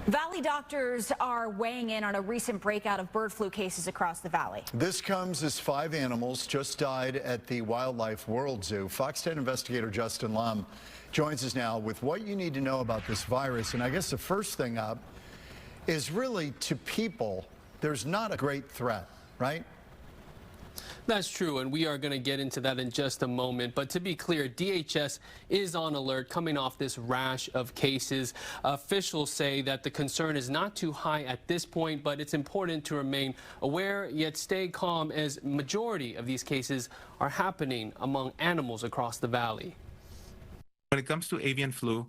Valley doctors are weighing in on a recent breakout of bird flu cases across the valley. This comes as 5 animals just died at the Wildlife World Zoo. Fox 10 investigator Justin Lum joins us now with what you need to know about this virus. And I guess the first thing up is really to people, there's not a great threat, right? That's true, and we are going to get into that in just a moment. But to be clear, DHS is on alert coming off this rash of cases. Officials say that the concern is not too high at this point, but it's important to remain aware yet stay calm as majority of these cases are happening among animals across the valley. When it comes to avian flu,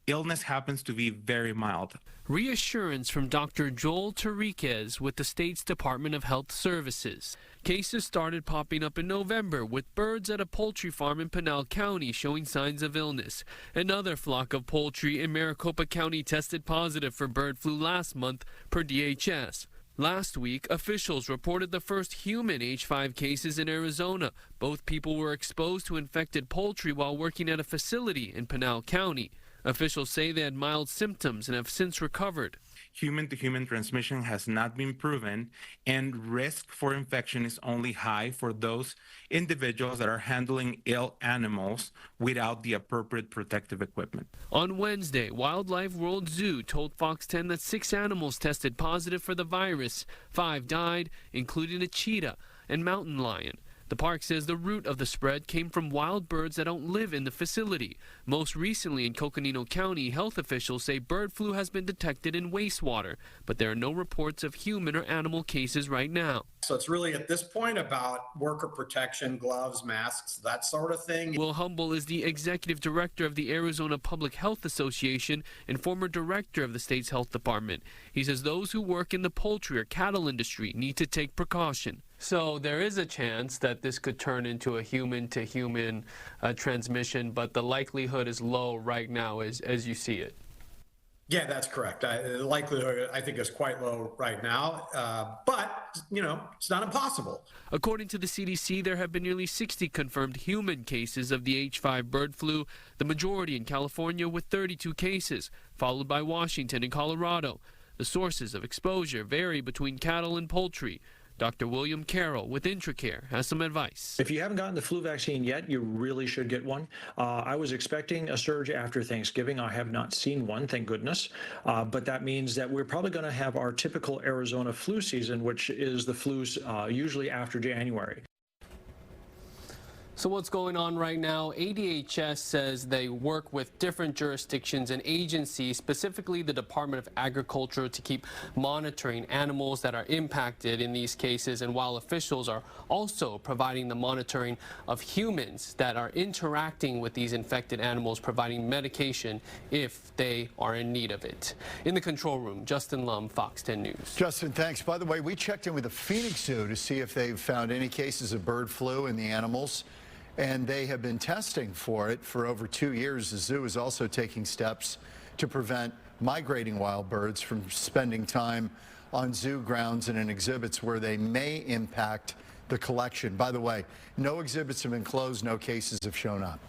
illness happens to be very mild. Reassurance from Dr. Joel Tariquez with the state's Department of Health Services. Cases started popping up in November with birds at a poultry farm in Pinal County showing signs of illness. Another flock of poultry in Maricopa County tested positive for bird flu last month per DHS. Last week, officials reported the first human H5 cases in Arizona. Both people were exposed to infected poultry while working at a facility in Pinal County. Officials say they had mild symptoms and have since recovered. Human-to-human transmission has not been proven, and risk for infection is only high for those individuals that are handling ill animals without the appropriate protective equipment. On Wednesday, Wildlife World Zoo told Fox 10 that 6 animals tested positive for the virus. 5 died, including a cheetah and mountain lion. The park says the root of the spread came from wild birds that don't live in the facility. Most recently in Coconino County, health officials say bird flu has been detected in wastewater, but there are no reports of human or animal cases right now. So it's really at this point about worker protection, gloves, masks, that sort of thing. Will Humble is the executive director of the Arizona Public Health Association and former director of the state's health department. He says those who work in the poultry or cattle industry need to take precaution. So there is a chance that this could turn into a human-to-human transmission, but the likelihood is low right now as you see it. Yeah, that's correct. The likelihood, I think, is quite low right now, but, you know, it's not impossible. According to the CDC, there have been nearly 60 confirmed human cases of the H5 bird flu, the majority in California with 32 cases, followed by Washington and Colorado. The sources of exposure vary between cattle and poultry. Dr. William Carroll with IntraCare has some advice. If you haven't gotten the flu vaccine yet, you really should get one. I was expecting a surge after Thanksgiving. I have not seen one, thank goodness. But that means that we're probably going to have our typical Arizona flu season, which is the flus usually after January. So what's going on right now? ADHS says they work with different jurisdictions and agencies, specifically the Department of Agriculture, to keep monitoring animals that are impacted in these cases. And while officials are also providing the monitoring of humans that are interacting with these infected animals, providing medication if they are in need of it. In the control room, Justin Lum, Fox 10 News. Justin, thanks. By the way, we checked in with the Phoenix Zoo to see if they've found any cases of bird flu in the animals. And they have been testing for it for over 2 years. The zoo is also taking steps to prevent migrating wild birds from spending time on zoo grounds and in exhibits where they may impact the collection. By the way, no exhibits have been closed, no cases have shown up.